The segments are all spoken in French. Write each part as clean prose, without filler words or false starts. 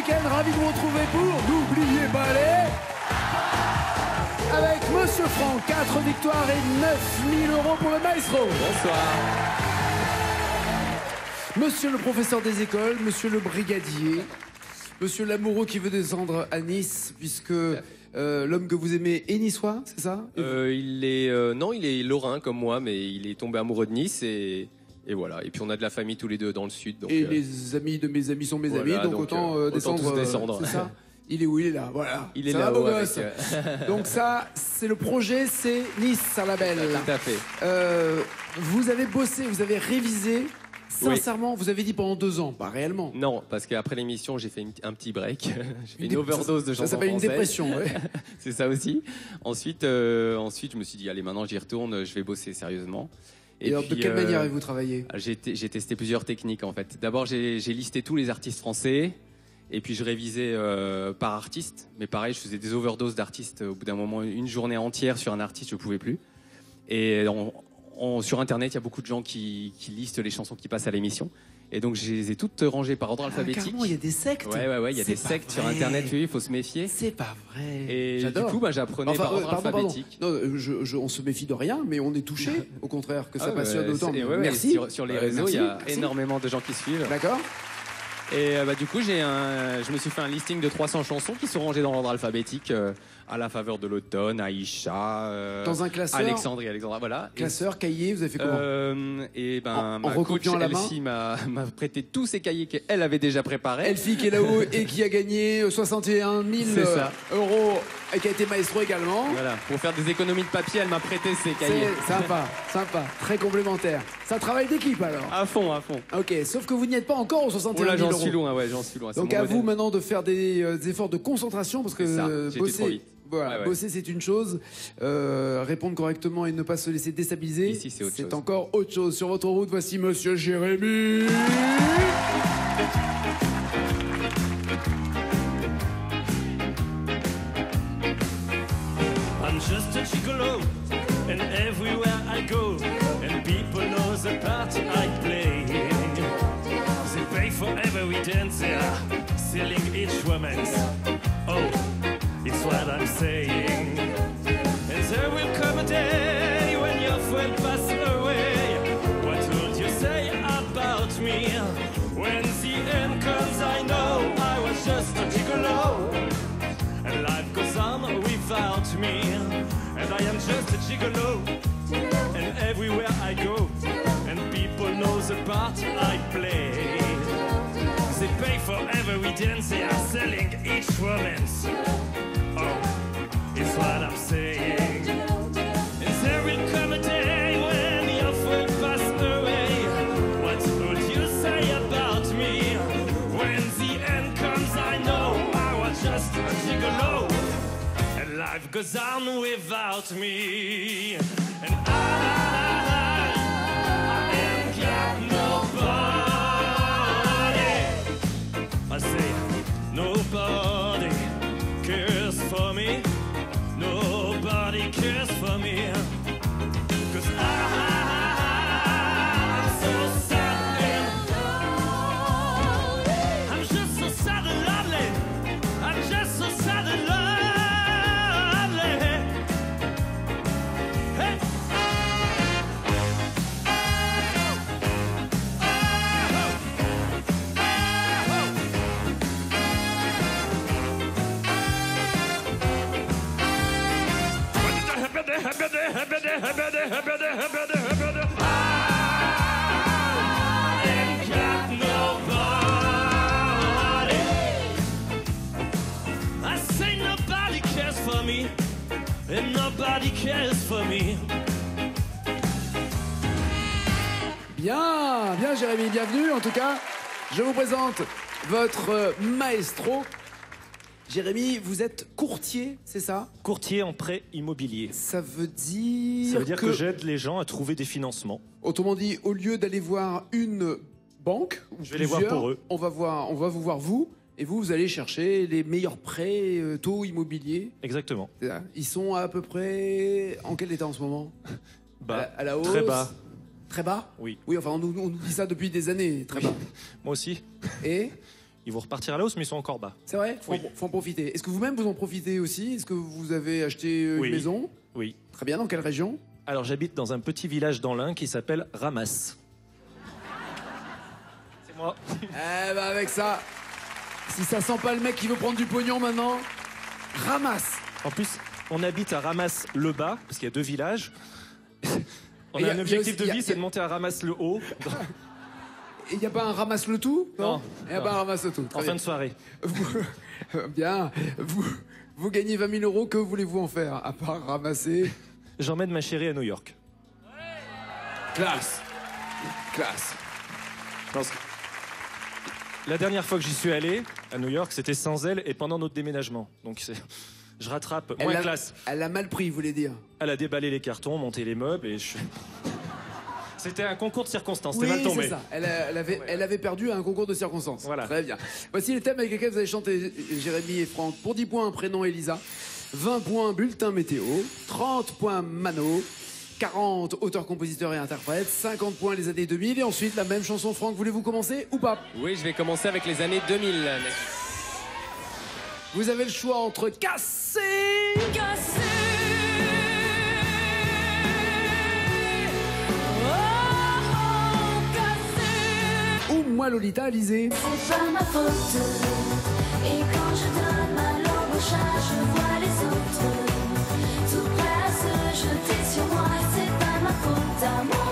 week-end, ravi de vous retrouver pour N'oubliez pas les... Avec Monsieur Franck, 4 victoires et 9000 € pour le maestro. Bonsoir. Monsieur le professeur des écoles, monsieur le brigadier, monsieur l'amoureux qui veut descendre à Nice, puisque l'homme que vous aimez est niçois, c'est ça? Il est lorrain comme moi, mais il est tombé amoureux de Nice et voilà. Et puis on a de la famille tous les deux dans le sud. Donc, et les amis de mes amis sont mes amis, donc autant descendre. Descendre. C'est ça? Il est où? Il est là, voilà. Il est ça là, va, beau avec, gosse. Donc ça, c'est le projet, c'est Nice, Sarlabel. Tout à fait. Vous avez bossé, vous avez révisé. Sincèrement, vous avez dit pendant 2 ans, pas réellement. Non, parce qu'après l'émission, j'ai fait un petit break. J'ai fait une overdose de chansons Ça s'appelle une françaises. dépression, ouais. C'est ça aussi. Ensuite, je me suis dit, allez, maintenant j'y retourne, je vais bosser sérieusement. Et alors, puis, de quelle manière avez-vous travaillé? J'ai testé plusieurs techniques en fait. D'abord, j'ai listé tous les artistes français. Et puis je révisais par artiste. Mais pareil, je faisais des overdoses d'artistes. Au bout d'un moment, une journée entière sur un artiste, je ne pouvais plus. Et sur Internet, il y a beaucoup de gens qui listent les chansons qui passent à l'émission. Et donc, je les ai toutes rangées par ordre alphabétique. Carrément, il y a des sectes. Ouais, il y a des sectes sur Internet, oui, il faut se méfier. C'est pas vrai. Et j'adore. du coup, j'apprenais par ordre alphabétique. Non, on se méfie de rien, mais on est touché, au contraire, que ça passionne autant. Merci. Sur les réseaux, il y a énormément de gens qui suivent. D'accord. Et du coup, je me suis fait un listing de 300 chansons qui sont rangées dans l'ordre alphabétique à la faveur de l'automne, Aïcha, dans un classeur. Alexandra, voilà. Classeur, cahier, vous avez fait comment? Et en ma coach recopiant à la main. Elsie m'a prêté tous ces cahiers qu'elle avait déjà préparés. Elfie qui est là-haut et qui a gagné 61 000 € et qui a été maestro également. Voilà, pour faire des économies de papier, elle m'a prêté ces cahiers. C'est sympa, très complémentaire. C'est un travail d'équipe alors. À fond. Ok, sauf que vous n'y êtes pas encore aux 61 000 €. Là, j'en suis loin, j'en suis loin. Donc à vous maintenant de faire des efforts de concentration parce que bosser. Voilà, bosser c'est une chose, répondre correctement et ne pas se laisser déstabiliser, ici, c'est encore autre chose. Sur votre route, voici Monsieur Jérémy. I'm just a gigolo, and everywhere I go, and people know the part I play. They pay for every dance, they are selling each woman's. Oh, it's what I'm saying. And there will come a day when your friend passes away. What would you say about me? When the end comes, I know I was just a gigolo, and life goes on without me. And I am just a gigolo, and everywhere I go, and people know the part I play. They pay for every dance, they are selling each romance. Oh, it's what I'm saying. And there will come a day when your friend passes away. What would you say about me? When the end comes, I know I was just a gigolo, and life goes on without me. And I ain't got nobody. I say nobody cares for me. Nobody cares for me. 'Cause I'm so sad and lonely. I'm just so sad and lonely. I'm just so sad and lonely. Hey. I say nobody cares for me, and nobody cares for me. Bien Jérémy, bienvenue. En tout cas, je vous présente votre maestro. Jérémy, vous êtes courtier, c'est ça? Courtier en prêt immobilier. Ça veut dire... Ça veut dire que j'aide les gens à trouver des financements. Autrement dit, au lieu d'aller voir une banque, je vais les voir pour eux. On va vous voir vous, et vous allez chercher les meilleurs prêts, taux immobiliers. Exactement. Ils sont à peu près... En quel état en ce moment? Bas. À la hausse. Très bas. Très bas? Oui. Oui, enfin, on nous dit ça depuis des années, très bas. Moi aussi. Et Ils vont repartir à la hausse, mais ils sont encore bas. C'est vrai? Oui. Faut en profiter. Est-ce que vous-même vous en profitez aussi? Est-ce que vous avez acheté une Oui. maison? Oui. Très bien, dans quelle région? Alors j'habite dans un petit village dans l'Ain qui s'appelle Ramas. C'est moi. Eh ben avec ça, si ça sent pas le mec qui veut prendre du pognon maintenant, ramasse. En plus, on habite à Ramas-le-Bas, parce qu'il y a 2 villages. On Et a un objectif de il y a- vie, c'est de monter à Ramas-le-Haut Il n'y a pas un ramasse le tout? Non. Il n'y a pas un ramasse le tout. Très en fin bien. de soirée. Bien. Vous gagnez 20 000 euros, que voulez-vous en faire? À part ramasser. J'emmène ma chérie à New York. Classe. Classe. Parce que la dernière fois que j'y suis allé, à New York, c'était sans elle et pendant notre déménagement. Donc je rattrape moins classe. Elle a mal pris, vous voulez dire? Elle a déballé les cartons, monté les meubles et je... C'était un concours de circonstances, Oui, c'était mal tombé. c'est ça. Elle avait perdu à un concours de circonstances. Voilà. Très bien. Voici les thèmes avec lesquels vous allez chanter, Jérémy et Franck. Pour 10 points, prénom Elisa. 20 points, bulletin météo. 30 points, Mano. 40, auteur, compositeur et interprète. 50 points, les années 2000. Et ensuite, la même chanson. Franck, voulez-vous commencer ou pas? Oui, je vais commencer avec les années 2000. mec. Vous avez le choix entre Cassé ou Moi Lolita, Alizé. C'est pas ma faute. Et quand je donne ma langue au chat, je vois les autres tout prêts à se jeter sur moi. C'est pas ma faute à moi.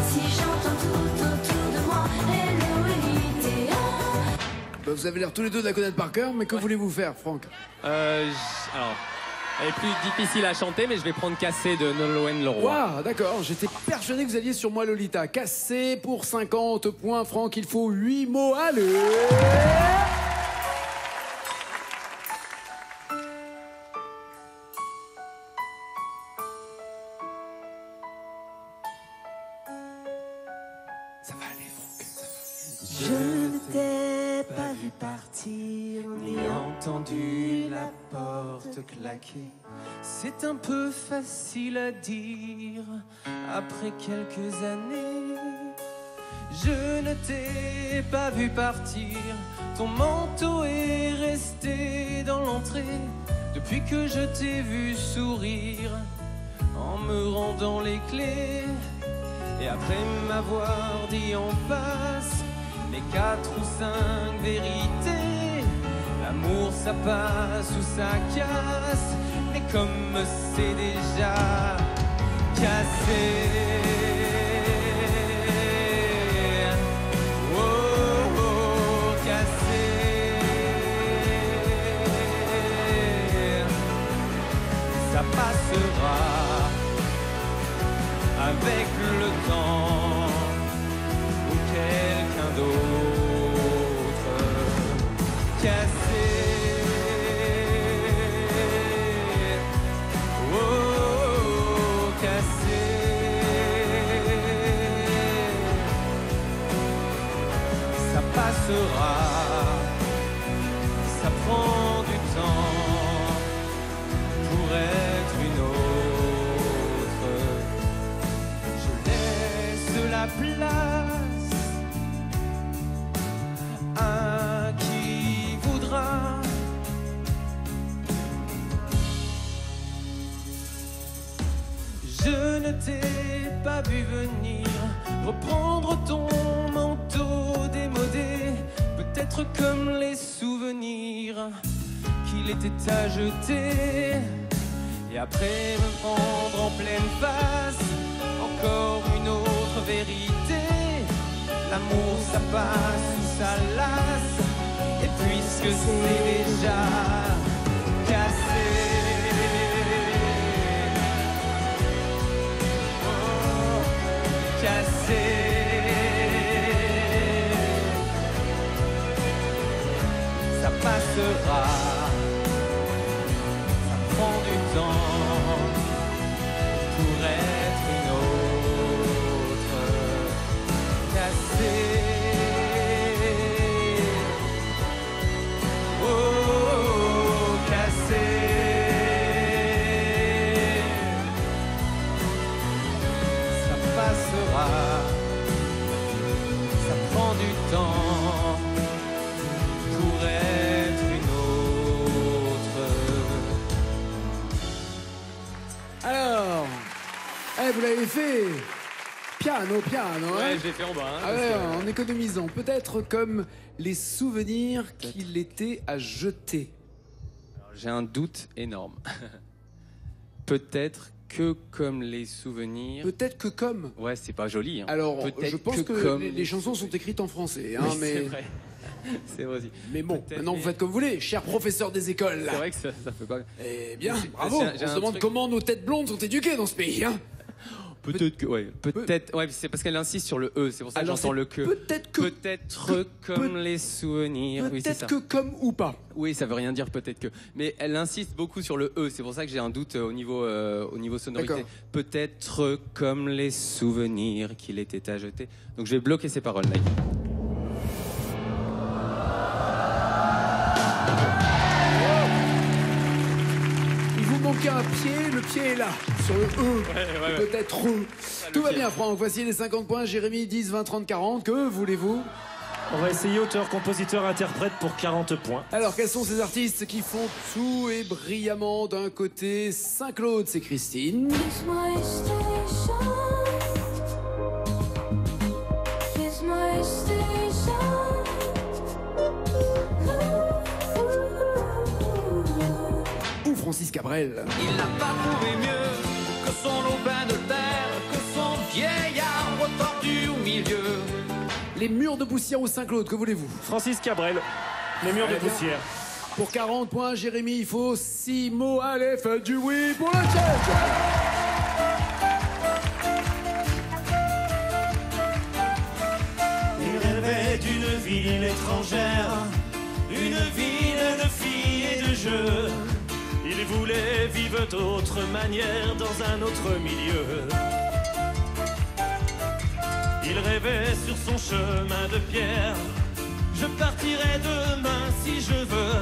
Si j'entends tout autour de moi, hello Elite. Bah, vous avez l'air tous les deux de la connaître par cœur, mais que voulez-vous faire, Franck? Alors, elle est plus difficile à chanter, mais je vais prendre Cassé de Nolwenn Leroy. Waouh, d'accord, j'étais persuadé que vous alliez sur Moi Lolita. Cassé pour 50 points, Franck, il faut 8 mots, allez. Ça va aller, Franck, ça va. Je ne t'ai pas vu partir, ni entendu la porte claquer. C'est un peu facile à dire après quelques années. Je ne t'ai pas vu partir, ton manteau est resté dans l'entrée. Depuis que je t'ai vu sourire en me rendant les clés. Et après m'avoir dit en face les 4 ou 5 vérités, l'amour ça passe ou ça casse, mais comme c'est déjà cassé, oh, oh, cassé, ça passera avec le temps ou quelqu'un d'autre. Cassé, oh, oh, cassé, ça passera, ça prend du temps pour être une autre. La place à qui voudra. Je ne t'ai pas vu venir reprendre ton manteau démodé, peut-être comme les souvenirs qu'il était à jeter, et après me prendre en pleine face encore une autre vérité. L'amour ça passe ou ça lasse, et puisque c'est déjà cassé, oh, cassé, ça passera, ça prend du temps pour être une autre. Cassé, oh, cassé, ça passera, ça prend du temps l'avez fait piano, hein. Ouais, je l'ai fait en bas. Hein, Ah parce ouais, que- en économisant. Peut-être comme les souvenirs qu'il était à jeter. Alors, j'ai un doute énorme. Peut-être que comme les souvenirs. Peut-être que comme. Ouais, c'est pas joli. Hein. Alors, Peut-être je pense que comme les chansons sont écrites en français, hein, Oui, mais... c'est vrai. C'est vrai aussi. Mais bon, Peut-être, maintenant vous mais- faites comme vous voulez, cher professeur des écoles. Là. C'est vrai que ça fait pas. Eh bien, J'ai- bravo. j'ai On se un demande truc- comment nos têtes blondes sont éduquées dans ce pays. Hein. Peut-être que. Ouais, peut-être. Ouais, c'est parce qu'elle insiste sur le E, c'est pour ça que Alors, j'entends c'est le que. peut-être que- Peut-être comme les souvenirs. Oui, c'est Peut-être ça. que comme ou pas. Oui, ça veut rien dire peut-être que. Mais elle insiste beaucoup sur le E, c'est pour ça que j'ai un doute au niveau sonorité. D'accord. Peut-être comme les souvenirs qu'il était à jeter. Donc je vais bloquer ces paroles là. Il vous manquait un pied, le pied est là, sur le E. Peut-être Tout va bien, Franck. Voici les 50 points. Jérémy, 10, 20, 30, 40. Que voulez-vous? On va essayer auteur, compositeur, interprète pour 40 points. Alors, quels sont ces artistes qui font tout et brillamment d'un côté? Saint-Claude, c'est Christine. Kiss my station. Kiss my station. Ou Francis Cabrel. Il n'a pas trouvé mieux que son lopin de terre, que son vieil arbre tordu au milieu. Les murs de poussière ou Saint-Claude, que voulez-vous? Francis Cabrel, les murs de Très bien. poussière. Pour 40 points, Jérémy, il faut 6 mots. Allez, faites du oui pour le check. Il rêvait d'une ville étrangère, une ville de filles et de jeux. Il voulait vivre d'autres manières dans un autre milieu. Il rêvait sur son chemin de pierre. Je partirai demain si je veux.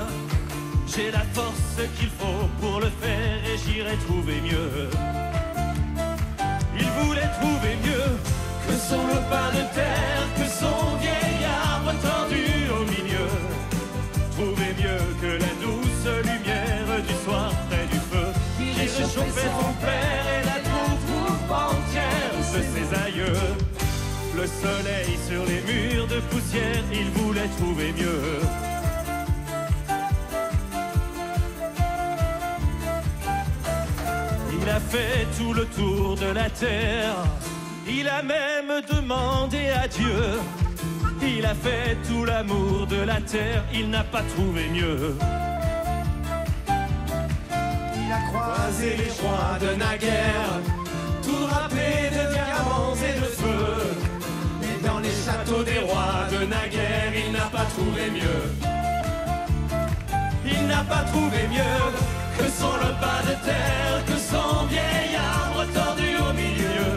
J'ai la force qu'il faut pour le faire et j'irai trouver mieux. Il voulait trouver mieux que son lopin de terre, que son vieil arbre tordu au milieu. Trouver mieux que la douce lumière du soir près du feu qui réchauffait son père et la troupe entière de ses aïeux. Le soleil sur les murs de poussière, il voulait trouver mieux. Il a fait tout le tour de la terre, il a même demandé à Dieu. Il a fait tout l'amour de la terre, il n'a pas trouvé mieux. Il a croisé les rois de naguère, tout râpé de diamants et de feu. Et dans les châteaux des rois de naguère, il n'a pas trouvé mieux. Il n'a pas trouvé mieux que son repas de terre, que son vieil arbre tordu au milieu.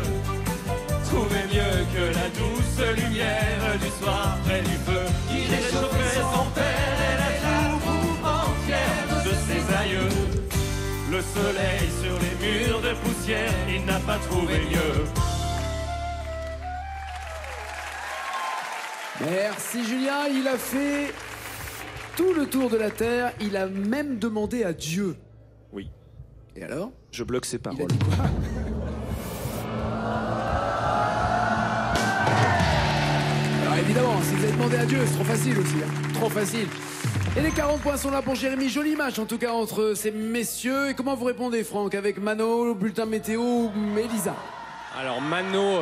Trouver mieux que la douce lumière du soir près du feu qui réchauffait son père et la troupe entière de ses aïeux. Le soleil sur les murs de poussière, il n'a pas trouvé mieux. Merci Julien, il a fait tout le tour de la Terre, il a même demandé à Dieu. Oui, Et alors? je bloque ses Il a paroles. dit quoi? Alors évidemment, si vous avez demandé à Dieu, c'est trop facile aussi. Hein. Trop facile. Et les 40 points sont là pour Jérémy. Joli match en tout cas entre ces messieurs. Et comment vous répondez, Franck? Avec Mano, bulletin météo ou Elisa? Alors Mano,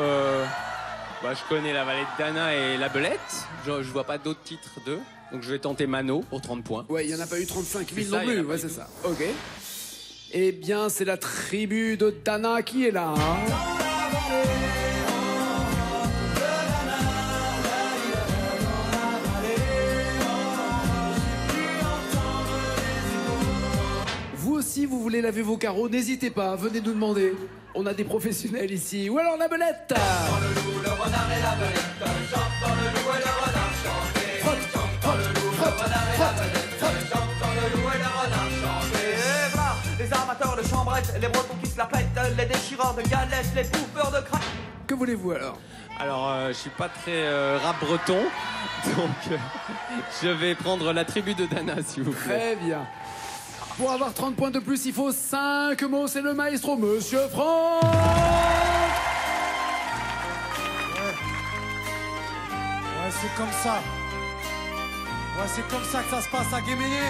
je connais la vallée de Dana et la Belette. Je vois pas d'autres titres d'eux. Donc je vais tenter Mano pour 30 points. Ouais, il n'y en a pas eu 35 000 C'est ça, non il y en plus. a pas Ouais, eu c'est tout. ça. Ok. Eh bien, c'est la tribu de Dana qui est là. Hein. Vous aussi, vous voulez laver vos carreaux, n'hésitez pas, venez nous demander. On a des professionnels ici. Ou alors la belette. Les amateurs de chambrettes, les bretons qui se la pètent, les déchireurs de galettes, les bouffeurs de crack. Que voulez-vous alors? Alors je suis pas très rap breton, donc je vais prendre la tribu de Dana s'il vous plaît. Très bien. Pour avoir 30 points de plus, il faut 5 mots. C'est le maestro, Monsieur Franck. c'est comme ça. Ouais, c'est comme ça que ça se passe à Guéméné.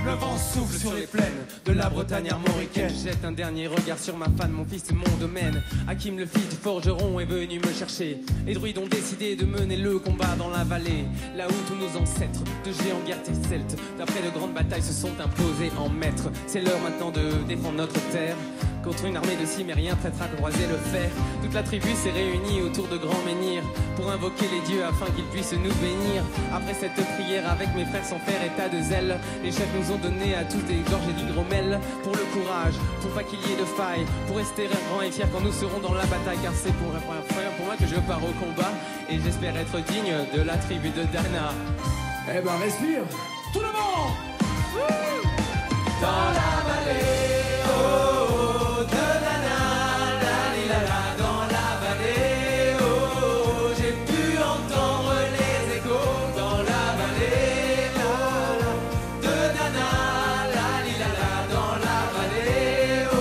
Le vent souffle sur les plaines de la Bretagne armoricaine. Je jette un dernier regard sur ma femme, mon fils, mon domaine. Hakim le fils du forgeron est venu me chercher. Les druides ont décidé de mener le combat dans la vallée, là où tous nos ancêtres de géants guerriers celtes, d'après de grandes batailles, se sont imposés en maîtres. C'est l'heure maintenant de défendre notre terre contre une armée de cimériens prêtes à croiser le fer. Toute la tribu s'est réunie autour de grands menhirs pour invoquer les dieux afin qu'ils puissent nous bénir. Après cette prière avec mes frères sans faire état de zèle, les chefs nous ont donné à tous des gorgées d'hydromel pour le courage, pour pas qu'il y ait de faille, pour rester grand et fier quand nous serons dans la bataille, car c'est pour la première fois pour moi que je pars au combat et j'espère être digne de la tribu de Dana. Eh ben respire. Tout le monde. Dans la vallée, oh, de Dana, la li la la, dans la vallée, oh, j'ai pu entendre les échos. Dans la vallée, oh, de Dana, la li la la, dans la vallée, oh,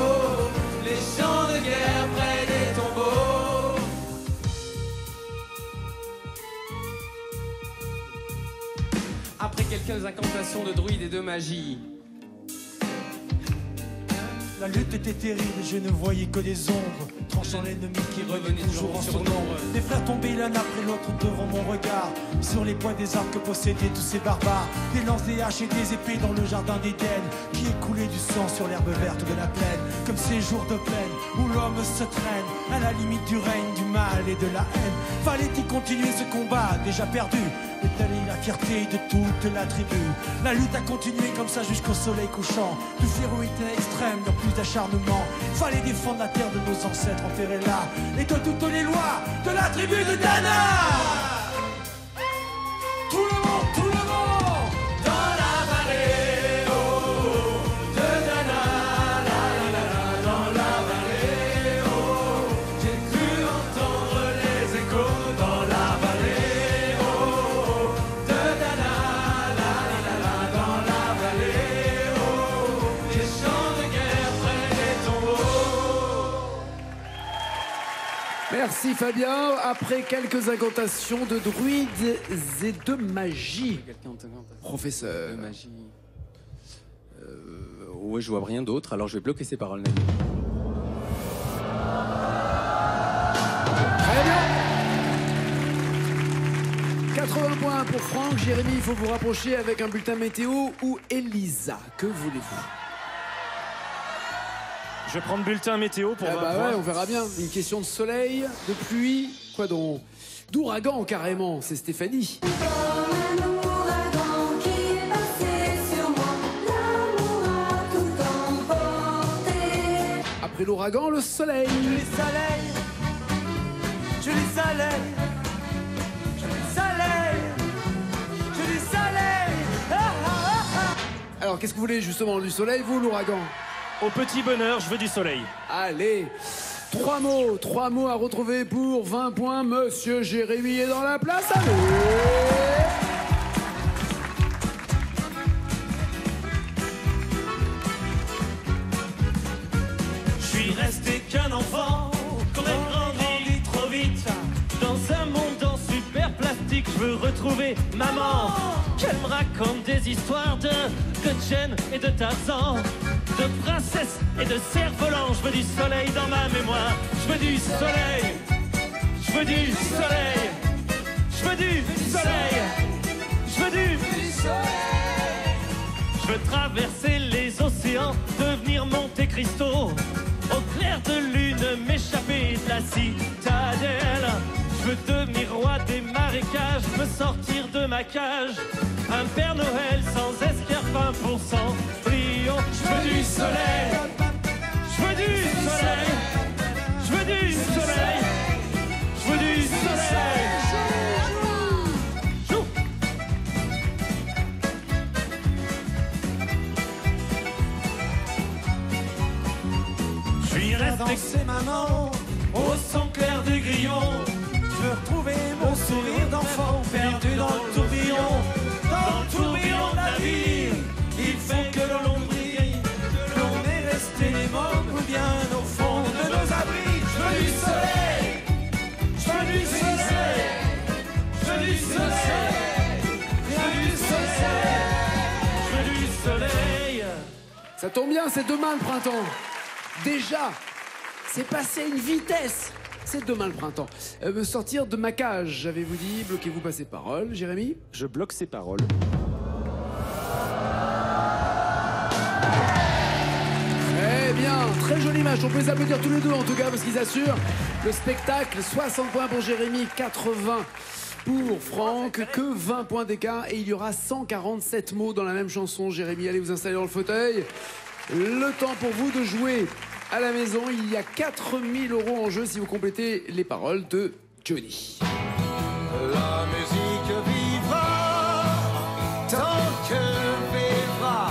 les champs de guerre près des tombeaux. Après quelques incantations de druides et de magie, La lutte était terrible et je ne voyais que des ombres, tranchant l'ennemi qui revenait toujours en surnombre. Des frères tombés l'un après l'autre devant mon regard, sur les points des arcs que possédaient tous ces barbares. Des lances, des haches et des épées dans le jardin d'Éden, qui écoulait du sang sur l'herbe verte de la plaine. Comme ces jours de plaine où l'homme se traîne à la limite du règne, du mal et de la haine. Fallait-il continuer ce combat déjà perdu, étaler la fierté de toute la tribu. La lutte a continué comme ça jusqu'au soleil couchant. Plus féroïté extrême, dans plus d'acharnement. Fallait défendre la terre de nos ancêtres enterrés là, et de toutes les lois de la tribu de Dana. Tout le monde, tout le monde. dans la vallée, oh, de Dana, la la la la, dans la vallée, oh, j'ai cru entendre les échos. Dans la vallée, oh, de Dana, la la la la, dans la vallée, oh, les champs de guerre près des tombeaux. Merci Fabien. Après quelques incantations de druides et de magie, professeur. De magie. Ouais, je vois rien d'autre, alors je vais bloquer ces paroles. Nani. Très bien. 80 points pour Franck. Jérémy, il faut vous rapprocher avec un bulletin météo ou Elisa. Que voulez-vous? Je vais prendre bulletin météo pour Ah voir. bah ouais, on verra bien. Une question de soleil, de pluie, quoi donc? D'ouragan carrément, c'est Stéphanie. Comme un ouragan qui est passé sur moi, l'amour a tout emporté. Après l'ouragan, le soleil. Joli soleil, joli soleil, joli soleil, joli soleil. Ah, ah, ah, ah. Alors qu'est-ce que vous voulez justement, du soleil, vous, l'ouragan? Au petit bonheur, je veux du soleil. Allez, trois mots à retrouver pour 20 points. Monsieur Jérémy est dans la place, allez. Je suis resté qu'un enfant, qu'on a grandi trop vite. Dans un monde en super plastique, je veux retrouver maman. Qu'elle me raconte des histoires de Jen et de Tarzan, de princesse et de cerf-volant. Je veux du soleil dans ma mémoire. Je veux du soleil. Je veux du soleil. Je veux du soleil. Je veux du soleil. Je veux traverser les océans, devenir Monte Cristo. Au clair de lune, m'échapper de la citadelle. Je veux devenir roi des marécages, me sortir de ma cage. Un Père Noël sans escarpin pour Cendrillon. Je veux du soleil. Je veux du soleil. Je veux du soleil. Je veux du soleil. Chou. Je suis resté Danser maman, au son clair du grillon. je veux retrouver mon sourire d'enfant perdu dans le tourbillon. Dans le tourbillon de la vie, il fait que l'on brille, que l'on est resté les mômes ou bien au fond de nos abris. Je veux du soleil, je veux du soleil, je Ça tombe bien, c'est demain le printemps. Déjà, c'est passé à une vitesse. C'est demain le printemps. Me sortir de ma cage, j'avais-vous dit. Bloquez-vous pas ces paroles, Jérémy. Je bloque ses paroles. Eh bien, très joli match. On peut les applaudir tous les deux en tout cas parce qu'ils assurent le spectacle. 60 points pour Jérémy, 80 pour Franck, que 20 points d'écart. Et il y aura 147 mots dans la même chanson. Jérémy, allez vous installer dans le fauteuil. Le temps pour vous de jouer à la maison. Il y a 4000 € en jeu si vous complétez les paroles de Johnny. La musique vivra tant que vivra.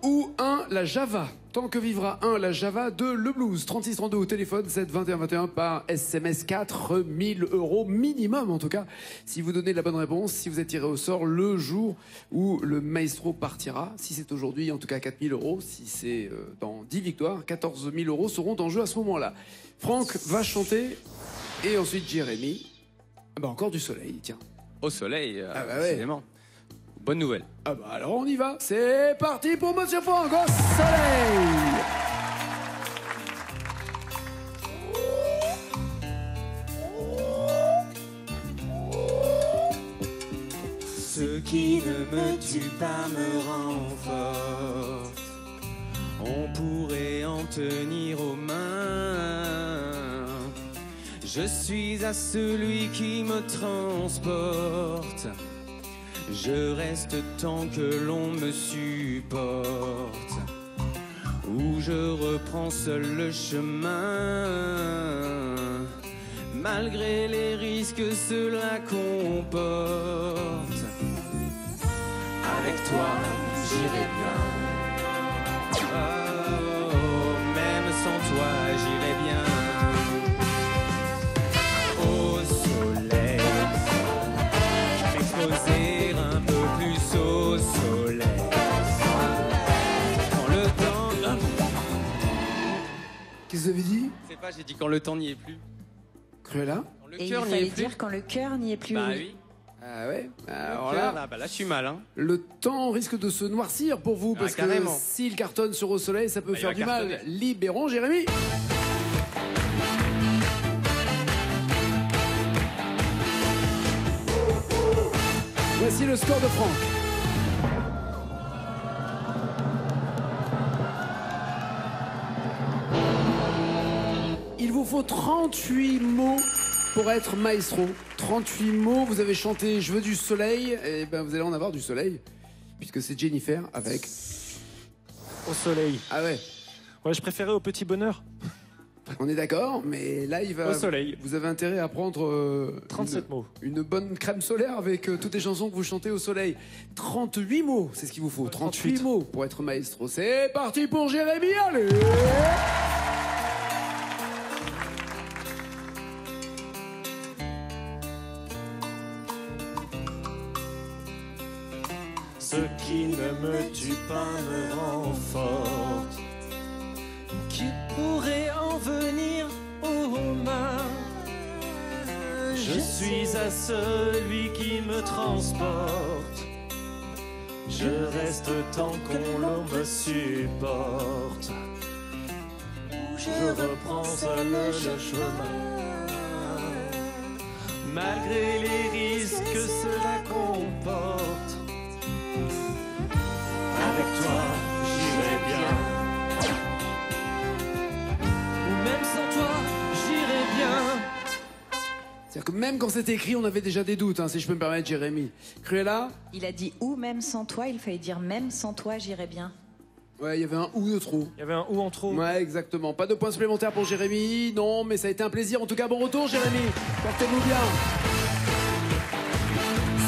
Ou 1, la Java. Tant que vivra 1, la Java. 2, le blues. 3632 au téléphone. 7 21 21 par SMS. 4000 € minimum en tout cas. Si vous donnez la bonne réponse, si vous êtes tiré au sort le jour où le maestro partira. Si c'est aujourd'hui, en tout cas 4000 €. Si c'est dans 10 victoires, 14 000 € seront en jeu à ce moment-là. Franck va chanter. Et ensuite Jérémy. Ah bah encore du soleil, tiens. Au soleil, Ah bah ouais. décidément. Bonne nouvelle. Ah bah alors on y va. C'est parti pour Monsieur Franck au soleil. Ce qui ne me tue pas me rend forte. On pourrait en tenir aux mains. Je suis à celui qui me transporte. Je reste tant que l'on me supporte. Où je reprends seul le chemin. Malgré les risques que cela comporte. Avec toi, j'irai bien. Oh, même sans toi, j'irai bien. Au soleil, m'exposer un peu plus au soleil. Quand le temps... Qu'est-ce que vous avez dit? Je sais pas, j'ai dit quand le temps n'y est plus. Cruella? Quand le Et il cœur n'y fallait est plus. dire quand le cœur n'y est plus. Bah oui. oui. Ah ouais. Alors Le cœur, là, là, bah là, je suis mal, hein. le temps risque de se noircir pour vous Ah, parce que carrément. s'il cartonne sur au soleil, ça peut Bah, il faire va du mal. cartonner. Libérons Jérémy. Voici le score de Franck. Il vous faut 38 mots pour être maestro. 38 mots, vous avez chanté Je veux du soleil, et ben vous allez en avoir du soleil, puisque c'est Jennifer avec... Au soleil. Ah ouais, Ouais, je préférais au petit bonheur. on est d'accord, mais là il va... Au soleil. Vous avez intérêt à prendre 37 mots. une bonne crème solaire avec toutes les chansons que vous chantez au soleil. 38 mots, c'est ce qu'il vous faut. 38 mots pour être maestro. C'est parti pour Jérémy, allez. Ce qui ne me tue pas me rend forte. Qui pourrait en venir aux mains? Je suis à celui qui me transporte. Je reste tant qu'on me supporte. Je reprends seul le chemin. Malgré les risques que cela comporte. Avec toi, j'irai bien. Ou même sans toi, j'irai bien. C'est-à-dire que même quand c'est écrit, on avait déjà des doutes, hein, si je peux me permettre, Jérémy. Cruella? Il a dit ou même sans toi, il fallait dire même sans toi, j'irai bien. Ouais, il y avait un ou de trop. Il y avait un ou en trop. Ouais, exactement. Pas de points supplémentaires pour Jérémy. Non, mais ça a été un plaisir. En tout cas, bon retour, Jérémy. Portez-vous bien.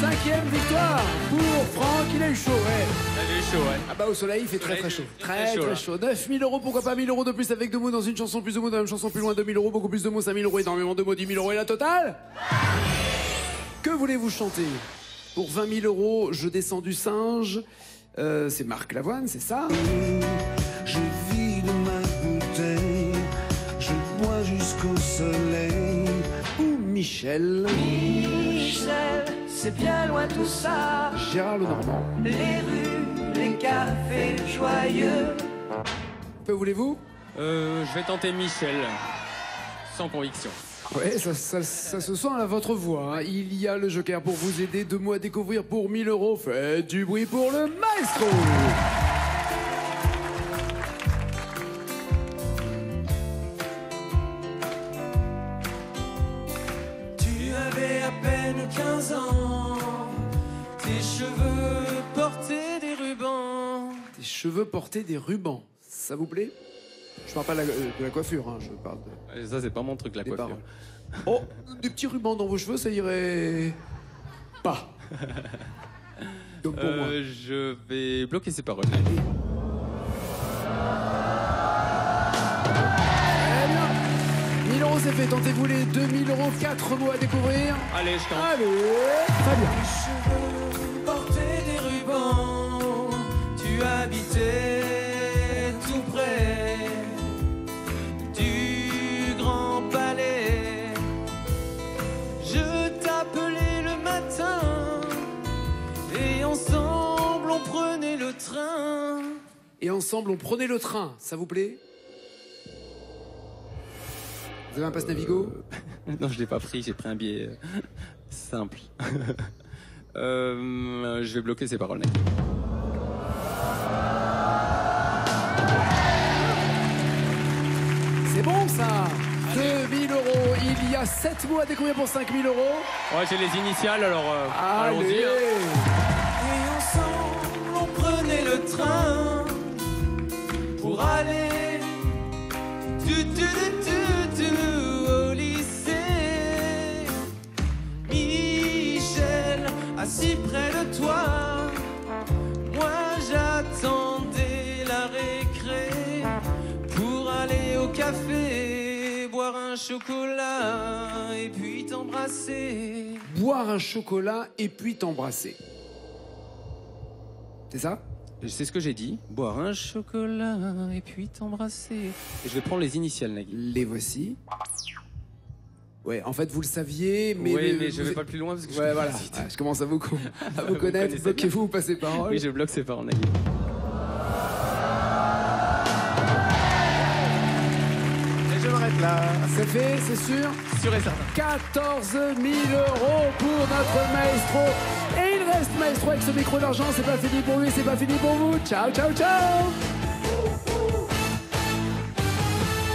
5e victoire pour Franck. Il a eu chaud, ouais. Elle est chaud, ouais. Ah bah au soleil, il fait très très chaud. Très chaud, très là. chaud. 9000 €, pourquoi pas 1000 € de plus avec 2 mots dans une chanson, plus de mots dans la même chanson, plus loin 2000 €, beaucoup plus de mots, 5000 €, énormément de mots, 10 000 € et la totale. Que voulez-vous chanter? Pour 20 000 €, je descends du singe. C'est Marc Lavoine, c'est ça? Je vide ma bouteille, je bois jusqu'au soleil. Ou Michel? Michel, c'est bien loin tout ça. Gérard Lenormand. Les rues, les café joyeux. Que voulez-vous? Je vais tenter Michel, sans conviction. Ouais, ça se sent à votre voix. Hein. Il y a le joker pour vous aider. 2 mots à découvrir pour 1 000 €. Faites du bruit pour le maestro. Tu avais à peine 15 ans, tes cheveux portaient des rubans. Tes cheveux portaient des rubans. Ça vous plaît? Je parle pas de la coiffure, hein. Je parle de... Ça, c'est pas mon truc, la des coiffure. paroles. Oh, des petits rubans dans vos cheveux, ça irait pas. Donc pour moi. Je vais bloquer ces paroles. Très bien. 1 000 € c'est fait. Tentez-vous les 2 000 €. 4 mots à découvrir. Allez, je tente. Allez, Fabien. Tes cheveux portaient des rubans, tu habitais tout près du Grand Palais. Je t'appelais le matin et ensemble on prenait le train. Et ensemble, on prenait le train. Ça vous plaît? Vous avez un passe Navigo? Non, je l'ai pas pris, j'ai pris un billet simple. Je vais bloquer ces paroles. C'est bon ça. 2 000 €. Il y a 7 mots à découvrir pour 5 000 €. Ouais, j'ai les initiales, alors allons-y. Allez. Et ensemble on prenait le train pour aller au lycée. Michel, assis près de toi, moi j'attendais la récré pour aller au café, boire un chocolat et puis t'embrasser. Boire un chocolat et puis t'embrasser. C'est ça? C'est ce que j'ai dit. Boire un chocolat et puis t'embrasser. Et je vais prendre les initiales, Nagui. Les voici. Ouais, en fait, vous le saviez, mais... Oui, mais je vais pas plus loin parce que Ouais, je voilà. vite. Ah, je commence à vous Vous connaître. connaissez Bloquez-vous ou passez parole. Oui, je bloque ces paroles, Nagui. Et je m'arrête là. C'est fait, c'est sûr. Sûr et certain. 14 000 € pour notre maestro. Et il reste maestro avec ce micro d'argent. C'est pas fini pour lui, c'est pas fini pour vous. Ciao, ciao, ciao.